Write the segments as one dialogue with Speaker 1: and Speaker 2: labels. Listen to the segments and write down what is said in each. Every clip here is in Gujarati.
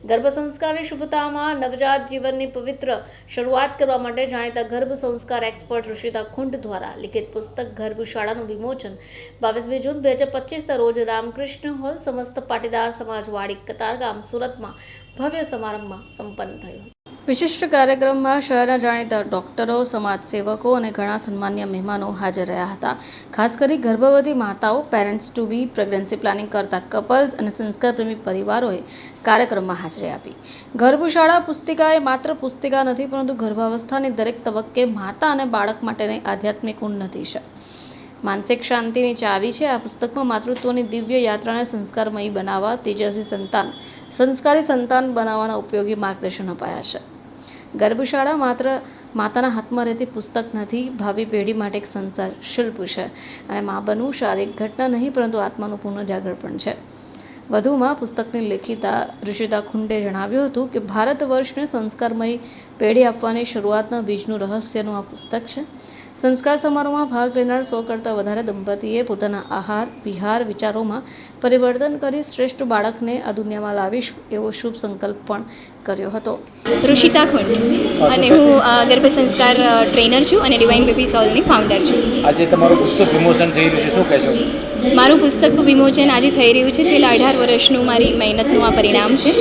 Speaker 1: ગર્ભ સંસ્કારની શુભતામાં નવજાત જીવનની પવિત્ર શરૂઆત કરવા માટે જાણીતા ગર્ભ સંસ્કાર એક્સપર્ટ ઋષિતા ખુંટ દ્વારા લિખિત પુસ્તક ગર્ભશાળાનું વિમોચન 22 જૂન 2025ના રોજ રામકૃષ્ણ હોલ સમસ્ત પાટીદાર સમાજવાડી કતારગામ સુરતમાં ભવ્ય સમારંભમાં સંપન્ન થયો। વિશિષ્ટ કાર્યક્રમમાં શહેરના જાણીતા ડોક્ટરો, સમાજસેવકો અને ઘણા સન્માન્ય મહેમાનો હાજર રહ્યા હતા। ખાસ કરી ગર્ભવતી માતાઓ, પેરેન્ટ્સ ટુ બી, પ્રેગ્નન્સી પ્લાનિંગ કરતા કપલ્સ અને સંસ્કારપ્રેમી પરિવારોએ કાર્યક્રમમાં હાજરી આપી। ગર્ભશાળા પુસ્તિકા એ માત્ર પુસ્તિકા નથી, પરંતુ ગર્ભાવસ્થાની દરેક તબક્કે માતા અને બાળક માટેની આધ્યાત્મિક ઉન્નતિ છે, માનસિક શાંતિની ચાવી છે। આ પુસ્તકમાં માતૃત્વની દિવ્ય યાત્રાને સંસ્કારમયી બનાવવા, તેજસ્વી સંતાન, સંસ્કારી સંતાન બનાવવાના ઉપયોગી માર્ગદર્શન અપાયા છે। ગર્ભશાળા માત્ર માતાના હાથમાં રહેતી પુસ્તક નથી, ભાવિ પેઢી માટે એક સંસાર શિલ્પ છે અને મા બનવું શારીરિક ઘટના નહીં, પરંતુ આત્માનું પુનઃજાગરણ પણ છે। વધુમાં પુસ્તકની લેખિતા ઋષિતા ખુંટે જણાવ્યું હતું કે ભારત વર્ષને સંસ્કારમયી પેઢી આપવાની શરૂઆતના બીજનું રહસ્યનું આ પુસ્તક છે। સંસ્કાર સમારોહમાં ભાગ લેનાર 100 કરતાં વધારે દંપતીએ પોતાના આહાર વિહાર વિચારોમાં પરિવર્તન કરી શ્રેષ્ઠ બાળકને આ દુનિયામાં લાવીશું એવો શુભ સંકલ્પ પણ કર્યો હતો।
Speaker 2: ઋષિતા ખુંટ અને હું ગર્ભ સંસ્કાર ટ્રેનર છું અને ડિવાઇન બેબી સોલની ફાઉન્ડર છું।
Speaker 3: આજે તમારું પુસ્તક વિમોચન થઈ રહ્યું છે, શું કહેશો?
Speaker 2: મારું પુસ્તક વિમોચન આજે થઈ રહ્યું છે। છેલ્લા 18 વર્ષનું મારી મહેનતનું આ પરિણામ છે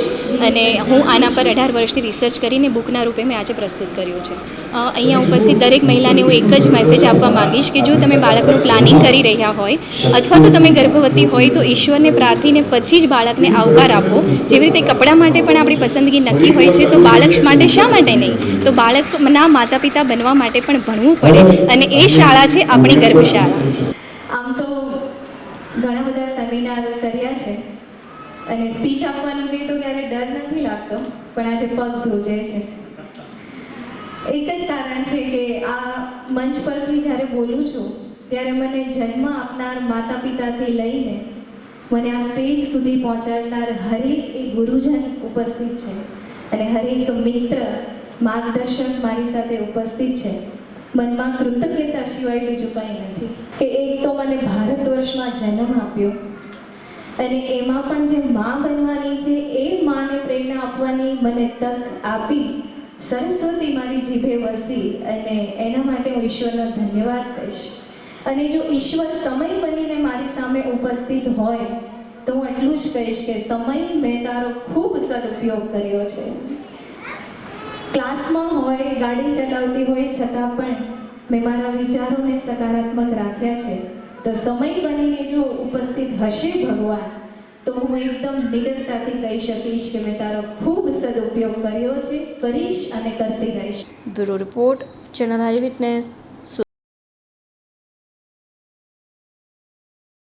Speaker 2: અને હું આના પર 18 વર્ષથી રિસર્ચ કરીને બુકના રૂપે મેં આજે પ્રસ્તુત કર્યું છે। અહીંયા ઉપસ્થિત દરેક મહિલાને હું એક જ મેસેજ આપવા માંગીશ કે જો તમે બાળકનું પ્લાનિંગ કરી રહ્યા હોય અથવા તો તમે ગર્ભવતી હોય તો ઈશ્વરને પ્રાર્થીને પછી જ બાળકને આવકાર આપો। જેવી રીતે કપડાં માટે પણ આપણી પસંદગી નક્કી હોય છે, તો બાળક માટે શા માટે નહીં? તો બાળકના માતા પિતા બનવા માટે પણ ભણવું પડે અને એ શાળા છે આપણી ગર્ભશાળા।
Speaker 4: આમ તો ઘણા બધા સેમિનાર કર્યા છે અને સ્પીચ આપવાનું કહે તો ત્યારે ડર નથી લાગતો, પણ આજે પગ ધ્રુજે છે। એક જ કારણ છે કે આ મંચ પરથી જ્યારે બોલું છું ત્યારે મને જન્મ આપનાર માતા પિતાથી લઈને મને આ સ્ટેજ સુધી પહોંચાડનાર હરેક એક ગુરુજન ઉપસ્થિત છે અને હરેક મિત્ર માર્ગદર્શક મારી સાથે ઉપસ્થિત છે। મનમાં કૃતજ્ઞતા સિવાય બીજું કંઈ નથી કે એક તો મને ભારત વર્ષમાં જન્મ આપ્યો અને એમાં પણ જે મા બનવાની છે એ માને પ્રેરણા આપવાની મને તક આપી। સરસ્વતી મારી જીભે વસી અને એના માટે હું ઈશ્વરનો ધન્યવાદ કહીશ। અને જો ઈશ્વર સમય બનીને મારી સામે ઉપસ્થિત હોય તો હું એટલું જ કહીશ કે સમય મેં તારો ખૂબ સદુપયોગ કર્યો છે। ક્લાસમાં હોય, ગાડી ચલાવતી હોય છતાં પણ મેં મારા વિચારોને સકારાત્મક રાખ્યા છે। તો સમય બનીને જો ઉપસ્થિત હશે ભગવાન તો હું એકદમ નિડરતાથી કહી શકીશ કે મેં તારો ખૂબ સદુપયોગ કર્યો છે, કરીશ અને કરતી રહીશ।
Speaker 1: બ્યુરો રિપોર્ટ, ચેનલ આઈ વિટનેસ,